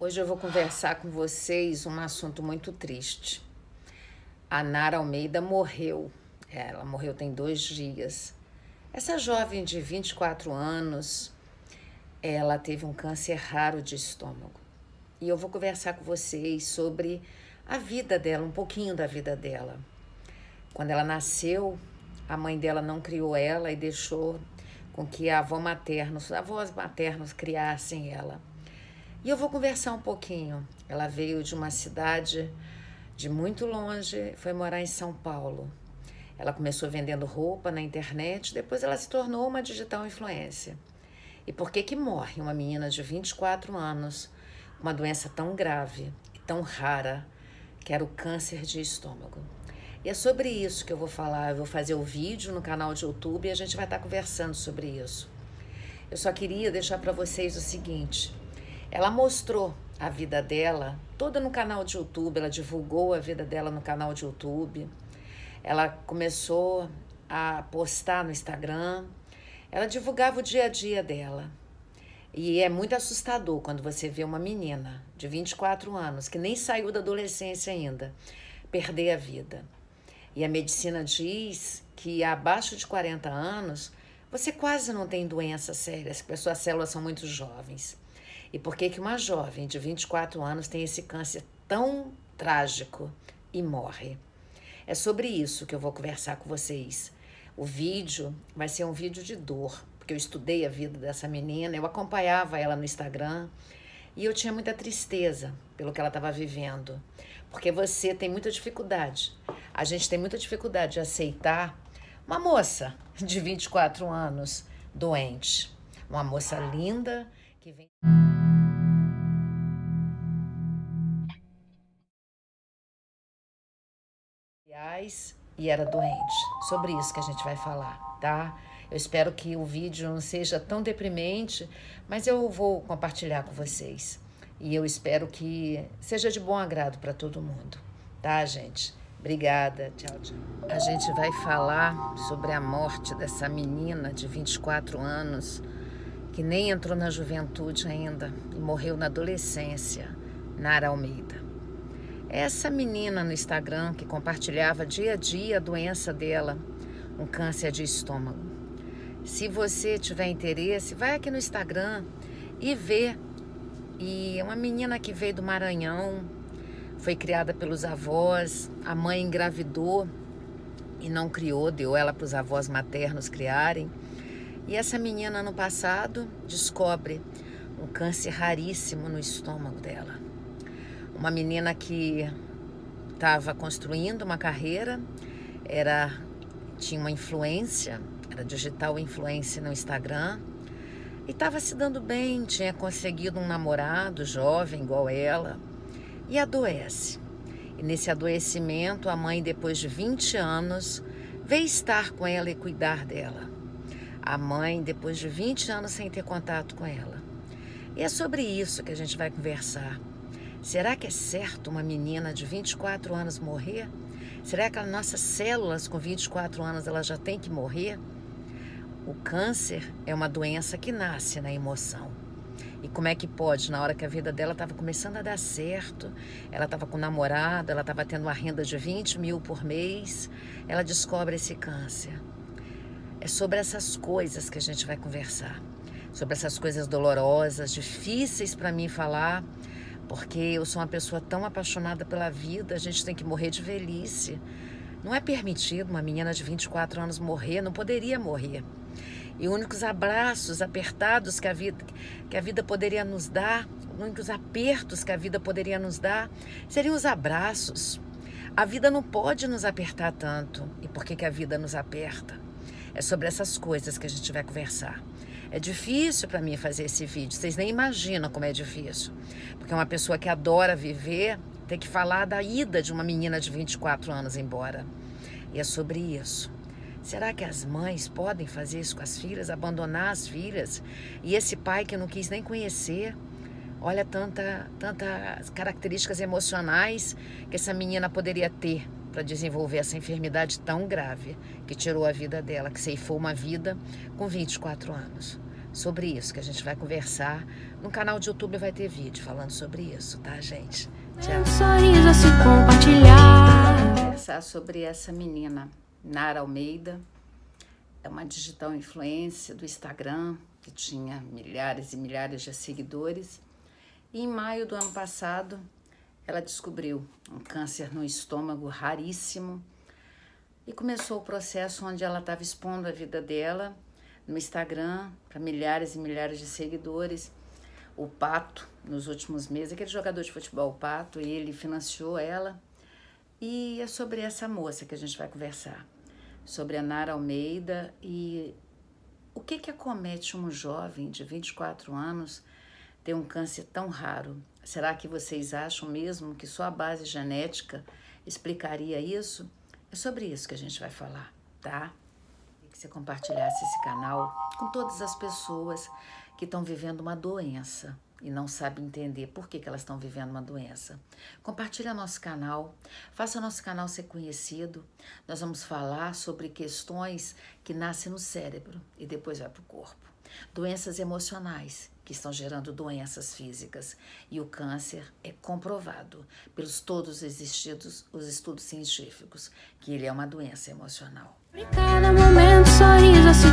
Hoje eu vou conversar com vocês um assunto muito triste. A Nara Almeida morreu. Ela morreu tem 2 dias. Essa jovem de 24 anos, ela teve um câncer raro de estômago. E eu vou conversar com vocês sobre a vida dela, um pouquinho da vida dela. Quando ela nasceu, a mãe dela não criou ela e deixou com que a avó materna, os avós maternos criassem ela. E eu vou conversar um pouquinho. Ela veio de uma cidade de muito longe, foi morar em São Paulo. Ela começou vendendo roupa na internet, depois ela se tornou uma digital influencer. E por que que morre uma menina de 24 anos, uma doença tão grave e tão rara, que era o câncer de estômago? E é sobre isso que eu vou falar. Eu vou fazer o vídeo no canal de YouTube e a gente vai estar conversando sobre isso. Eu só queria deixar para vocês o seguinte: ela mostrou a vida dela toda no canal de YouTube, ela divulgou a vida dela no canal de YouTube, ela começou a postar no Instagram, ela divulgava o dia a dia dela. E é muito assustador quando você vê uma menina de 24 anos, que nem saiu da adolescência ainda, perder a vida. E a medicina diz que abaixo de 40 anos, você quase não tem doenças sérias, porque as suas células são muito jovens. E por que que uma jovem de 24 anos tem esse câncer tão trágico e morre? É sobre isso que eu vou conversar com vocês. O vídeo vai ser um vídeo de dor, porque eu estudei a vida dessa menina, eu acompanhava ela no Instagram e eu tinha muita tristeza pelo que ela estava vivendo. Porque você tem muita dificuldade. A gente tem muita dificuldade de aceitar uma moça de 24 anos doente. Uma moça linda que vem... E era doente. Sobre isso que a gente vai falar, tá? Eu espero que o vídeo não seja tão deprimente, mas eu vou compartilhar com vocês. E eu espero que seja de bom agrado para todo mundo, tá, gente? Obrigada, tchau, tchau. A gente vai falar sobre a morte dessa menina de 24 anos, que nem entrou na juventude ainda e morreu na adolescência, Nara Almeida. Essa menina no Instagram que compartilhava dia a dia a doença dela, um câncer de estômago. Se você tiver interesse, vai aqui no Instagram e vê. E é uma menina que veio do Maranhão, foi criada pelos avós, a mãe engravidou e não criou, deu ela para os avós maternos criarem. E essa menina, ano passado, descobre um câncer raríssimo no estômago dela. Uma menina que estava construindo uma carreira, tinha uma influência, era digital influencer no Instagram, e estava se dando bem, tinha conseguido um namorado jovem igual ela, e adoece. E nesse adoecimento, a mãe, depois de 20 anos, veio estar com ela e cuidar dela. A mãe, depois de 20 anos sem ter contato com ela. E é sobre isso que a gente vai conversar. Será que é certo uma menina de 24 anos morrer? Será que as nossas células com 24 anos ela já tem que morrer? O câncer é uma doença que nasce na emoção. E como é que pode, na hora que a vida dela estava começando a dar certo, ela estava com um namorado, ela estava tendo uma renda de 20 mil por mês, ela descobre esse câncer. É sobre essas coisas que a gente vai conversar. Sobre essas coisas dolorosas, difíceis para mim falar, porque eu sou uma pessoa tão apaixonada pela vida, a gente tem que morrer de velhice. Não é permitido uma menina de 24 anos morrer, não poderia morrer. E os únicos abraços apertados que a vida poderia nos dar, os únicos apertos que a vida poderia nos dar, seriam os abraços. A vida não pode nos apertar tanto. E por que que a vida nos aperta? É sobre essas coisas que a gente vai conversar. É difícil para mim fazer esse vídeo, vocês nem imaginam como é difícil. Porque uma pessoa que adora viver tem que falar da ida de uma menina de 24 anos embora. E é sobre isso. Será que as mães podem fazer isso com as filhas, abandonar as filhas? E esse pai que eu não quis nem conhecer, olha tantas características emocionais que essa menina poderia ter para desenvolver essa enfermidade tão grave que tirou a vida dela, que ceifou uma vida com 24 anos. sobre isso que a gente vai conversar. No canal de YouTube vai ter vídeo falando sobre isso, tá, gente? Tchau. Um sorriso a se compartilhar. Vou conversar sobre essa menina, Nara Almeida. É uma digital influencer do Instagram, que tinha milhares e milhares de seguidores. E em maio do ano passado, ela descobriu um câncer no estômago raríssimo e começou o processo onde ela estava expondo a vida dela no Instagram para milhares e milhares de seguidores. O Pato, nos últimos meses, aquele jogador de futebol, o Pato, ele financiou ela. E é sobre essa moça que a gente vai conversar, sobre a Nara Almeida e o que acomete um jovem de 24 anos ter um câncer tão raro. Será que vocês acham mesmo que só a base genética explicaria isso? É sobre isso que a gente vai falar, tá? E que você compartilhasse esse canal com todas as pessoas que estão vivendo uma doença e não sabem entender por que elas estão vivendo uma doença. Compartilha nosso canal, faça nosso canal ser conhecido. Nós vamos falar sobre questões que nascem no cérebro e depois vai para o corpo. Doenças emocionais que estão gerando doenças físicas. E o câncer é comprovado pelos todos os estudos científicos que ele é uma doença emocional. Em cada momento, sorriso a se